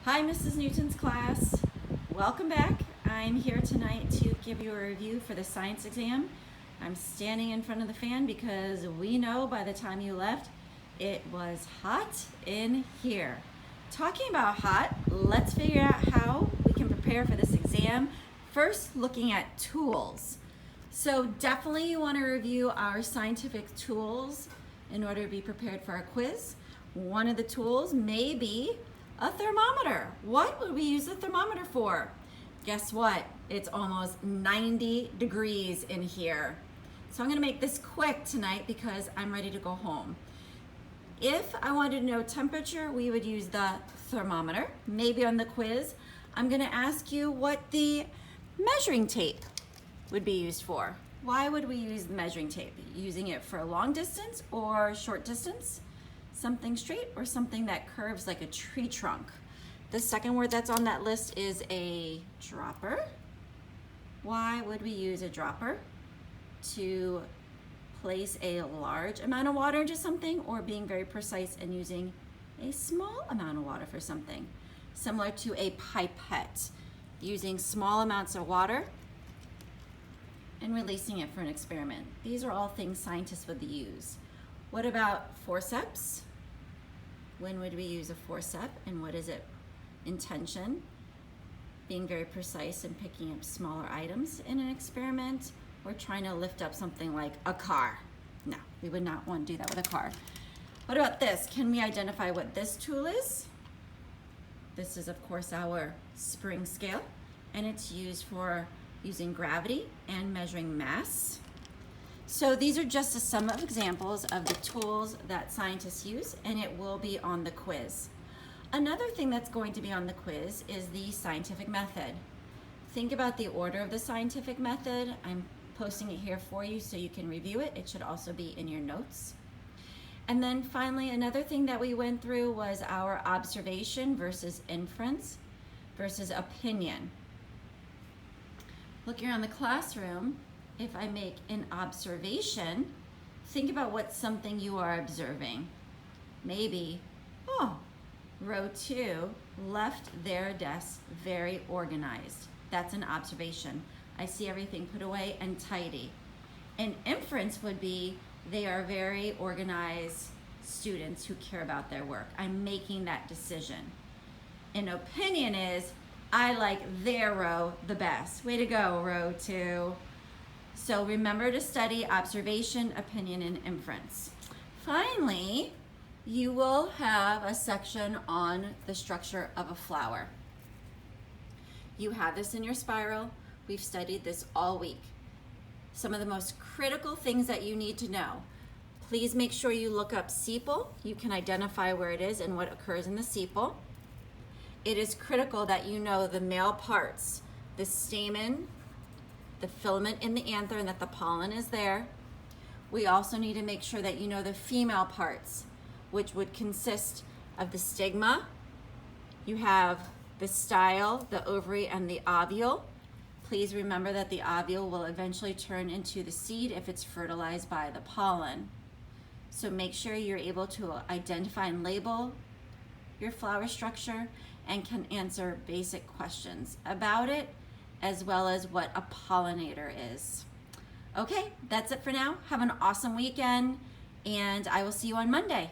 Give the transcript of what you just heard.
Hi, Mrs. Newton's class. Welcome back. I'm here tonight to give you a review for the science exam. I'm standing in front of the fan because we know by the time you left, it was hot in here. Talking about hot, let's figure out how we can prepare for this exam. First, looking at tools. So definitely you want to review our scientific tools in order to be prepared for our quiz. One of the tools may be a thermometer. What would we use the thermometer for? Guess what? It's almost 90 degrees in here. So I'm gonna make this quick tonight because I'm ready to go home. If I wanted to know temperature, we would use the thermometer. Maybe on the quiz, I'm gonna ask you what the measuring tape would be used for. Why would we use the measuring tape? Using it for a long distance or short distance? Something straight or something that curves like a tree trunk. The second word that's on that list is a dropper. Why would we use a dropper? To place a large amount of water into something, or being very precise and using a small amount of water for something. Similar to a pipette, using small amounts of water and releasing it for an experiment. These are all things scientists would use. What about forceps? When would we use a forceps and what is it? Intention, being very precise and picking up smaller items in an experiment, or trying to lift up something like a car. No, we would not want to do that with a car. What about this? Can we identify what this tool is? This is of course our spring scale, and it's used for using gravity and measuring mass. So these are just some of examples of the tools that scientists use, and it will be on the quiz. Another thing that's going to be on the quiz is the scientific method. Think about the order of the scientific method. I'm posting it here for you so you can review it. It should also be in your notes. And then finally, another thing that we went through was our observation versus inference versus opinion. Looking around the classroom, if I make an observation, think about what's something you are observing. Maybe, oh, row 2 left their desk very organized. That's an observation. I see everything put away and tidy. An inference would be they are very organized students who care about their work. I'm making that decision. An opinion is I like their row the best. Way to go, row 2. So remember to study observation, opinion, and inference. Finally, you will have a section on the structure of a flower. You have this in your spiral. We've studied this all week. Some of the most critical things that you need to know. Please make sure you look up sepal. You can identify where it is and what occurs in the sepal. It is critical that you know the male parts, the stamen, the filament in the anther, and that the pollen is there. We also need to make sure that you know the female parts, which would consist of the stigma. You have the style, the ovary, and the ovule. Please remember that the ovule will eventually turn into the seed if it's fertilized by the pollen. So make sure you're able to identify and label your flower structure and can answer basic questions about it, as well as what a pollinator is. Okay, that's it for now. Have an awesome weekend, and I will see you on Monday.